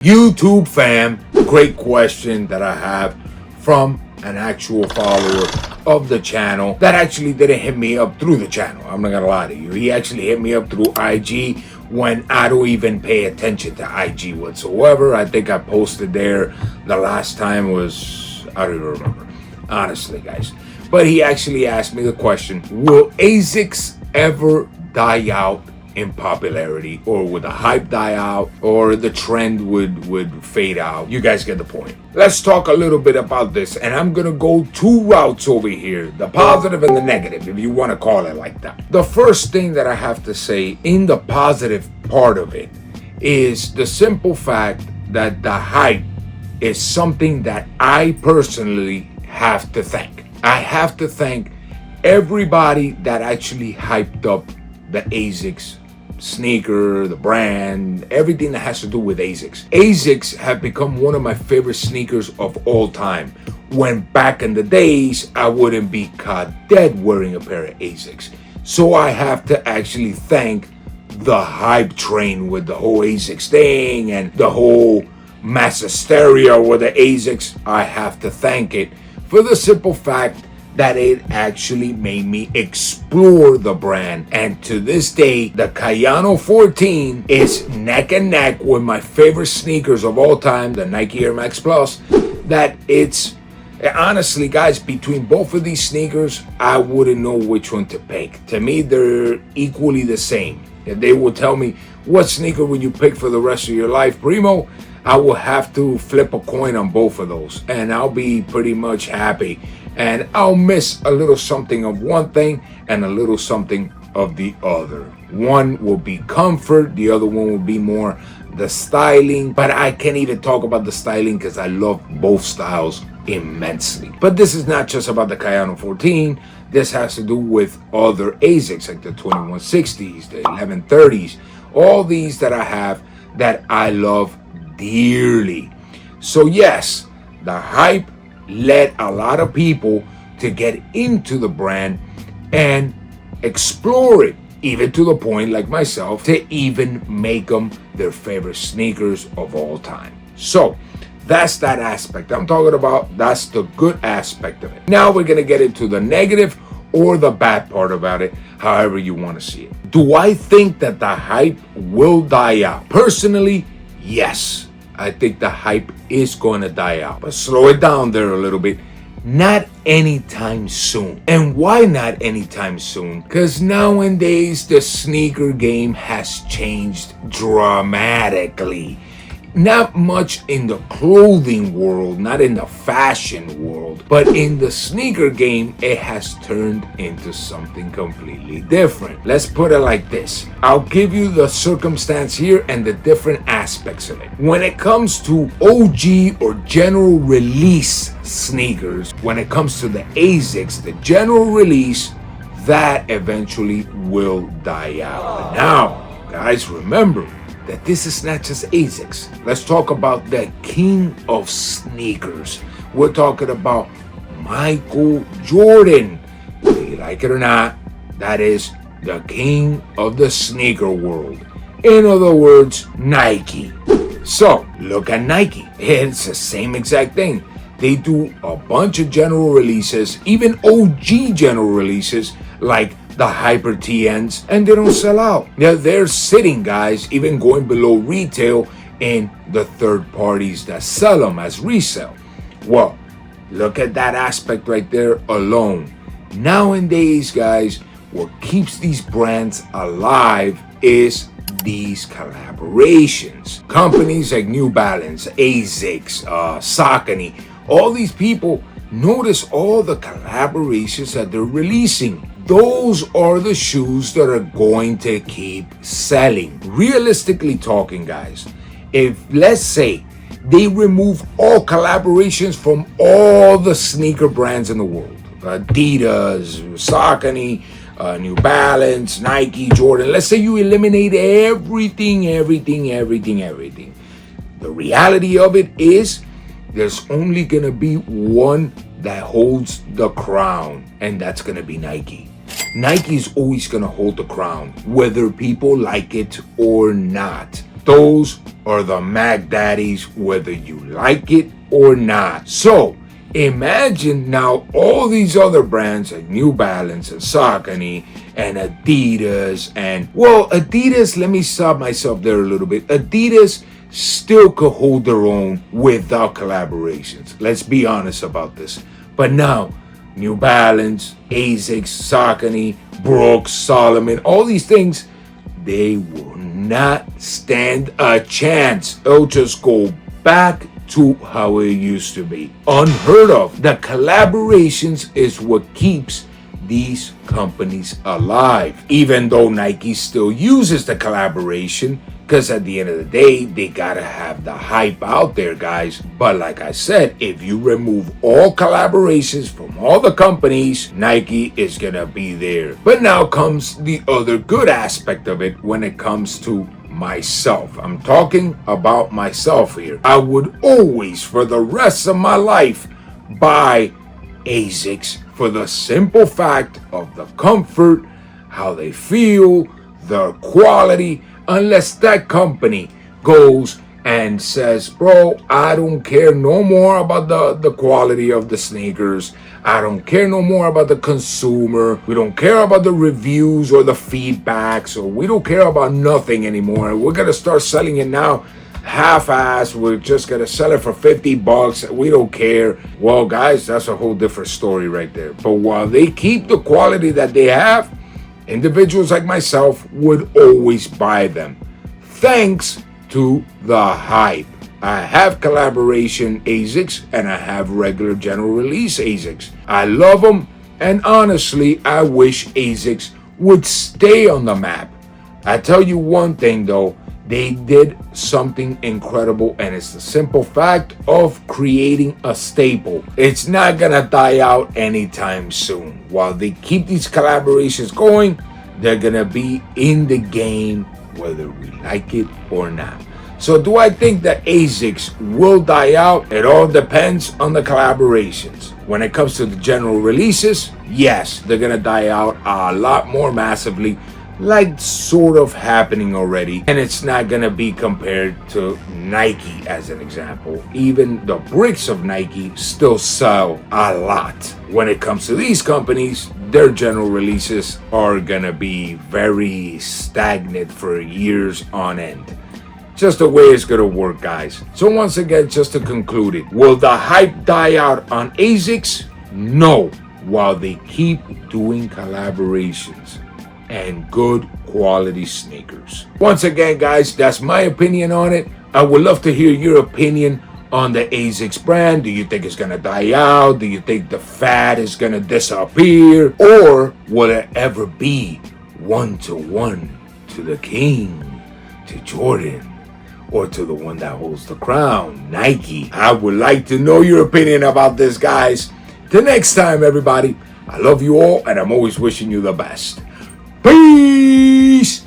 YouTube fam, great question that I have from an actual follower of the channel that actually didn't hit me up through the channel. I'm not gonna lie to you. He actually hit me up through IG when I don't even pay attention to IG whatsoever. I think I posted there the last time was, I don't even remember, honestly guys. But he actually asked me the question, will Asics ever die out in popularity, or would the hype die out, or the trend would fade out? You guys get the point. Let's talk a little bit about this, and I'm gonna go two routes over here, the positive and the negative, if you want to call it like that. The first thing that I have to say in the positive part of it is the simple fact that the hype is something that I personally have to thank. I have to thank everybody that actually hyped up the Asics sneaker, the brand, everything that has to do with Asics. Asics have become one of my favorite sneakers of all time. When back in the days, I wouldn't be caught dead wearing a pair of Asics. So I have to actually thank the hype train with the whole Asics thing and the whole mass hysteria with the Asics. I have to thank it for the simple fact that it actually made me explore the brand. And to this day, the Cayano 14 is neck and neck with my favorite sneakers of all time, the Nike Air Max Plus. That it's, honestly guys, between both of these sneakers, I wouldn't know which one to pick. To me, they're equally the same. If they would tell me, what sneaker would you pick for the rest of your life, Primo? I will have to flip a coin on both of those, and I'll be pretty much happy. And I'll miss a little something of one thing and a little something of the other. One will be comfort, the other one will be more the styling. But I can't even talk about the styling because I love both styles immensely. But this is not just about the Cayano 14. This has to do with other Asics like the 2160s, the 1130s, all these that I have that I love dearly. So yes, the hype led a lot of people to get into the brand and explore it, even to the point, like myself, to even make them their favorite sneakers of all time. So that's that aspect I'm talking about. That's the good aspect of it. Now we're gonna get into the negative or the bad part about it, however you want to see it. Do I think that the hype will die out? Personally, yes. I think the hype is going to die out. But slow it down there a little bit. Not anytime soon. And why not anytime soon? Because nowadays the sneaker game has changed dramatically. Not much in the clothing world, not in the fashion world, but in the sneaker game, it has turned into something completely different. Let's put it like this. I'll give you the circumstance here and the different aspects of it. When it comes to OG or general release sneakers, when it comes to the Asics, the general release, that eventually will die out. But now, guys, remember that this is not just Asics. Let's talk about the king of sneakers. We're talking about Michael Jordan. Whether you like it or not, that is the king of the sneaker world. In other words, Nike. So, look at Nike. It's the same exact thing. They do a bunch of general releases, even OG general releases, like the Hyper TNs, and they don't sell out. Now they're sitting, guys, even going below retail in the third parties that sell them as resale. Well, look at that aspect right there alone. Nowadays, guys, what keeps these brands alive is these collaborations. Companies like New Balance, Asics, Saucony, all these people, notice all the collaborations that they're releasing. Those are the shoes that are going to keep selling. Realistically talking, guys, if let's say they remove all collaborations from all the sneaker brands in the world, Adidas, Saucony, New Balance, Nike, Jordan, let's say you eliminate everything. The reality of it is there's only gonna be one that holds the crown, and that's gonna be Nike. Nike is always gonna hold the crown, whether people like it or not. those are the Mac Daddies, whether you like it or not. So imagine now all these other brands like New Balance and Saucony and Adidas and, well, Adidas, let me stop myself there a little bit. Adidas still could hold their own without collaborations. Let's be honest about this. But now, New Balance, Asics, Saucony, Brooks, Solomon, all these things, they will not stand a chance. They'll just go back to how it used to be. Unheard of. The collaborations is what keeps these companies alive. Even though Nike still uses the collaboration, because at the end of the day, they gotta have the hype out there, guys. But like I said, if you remove all collaborations from all the companies, Nike is gonna be there. But now comes the other good aspect of it when it comes to myself. I'm talking about myself here. I would always, for the rest of my life, buy Asics for the simple fact of the comfort, how they feel, the quality, unless that company goes and says, bro, I don't care no more about the quality of the sneakers. I don't care no more about the consumer. We don't care about the reviews or the feedbacks, or we don't care about nothing anymore. We're going to start selling it now half-ass. We're just going to sell it for $50. We don't care. Well, guys, that's a whole different story right there. But while they keep the quality that they have, individuals like myself would always buy them, thanks to the hype. I have collaboration Asics and I have regular general release Asics. I love them, and honestly, I wish Asics would stay on the map. I tell you one thing though, they did something incredible, and it's the simple fact of creating a staple. It's not gonna die out anytime soon. While they keep these collaborations going, they're gonna be in the game whether we like it or not. So do I think that Asics will die out? It all depends on the collaborations. When it comes to the general releases, yes, they're gonna die out a lot more massively, like sort of happening already. And it's not gonna be compared to Nike as an example. Even the bricks of Nike still sell a lot. When it comes to these companies, their general releases are gonna be very stagnant for years on end. Just the way it's gonna work, guys. So once again, just to conclude it, will the hype die out on Asics? No, while they keep doing collaborations and good quality sneakers. Once again, guys, that's my opinion on it. I would love to hear your opinion on the Asics brand. Do you think it's gonna die out? Do you think the fad is gonna disappear? Or will it ever be one-to-one to the king, to Jordan, or to the one that holds the crown, Nike? I would like to know your opinion about this, guys. Till next time, everybody, I love you all, and I'm always wishing you the best. Peace!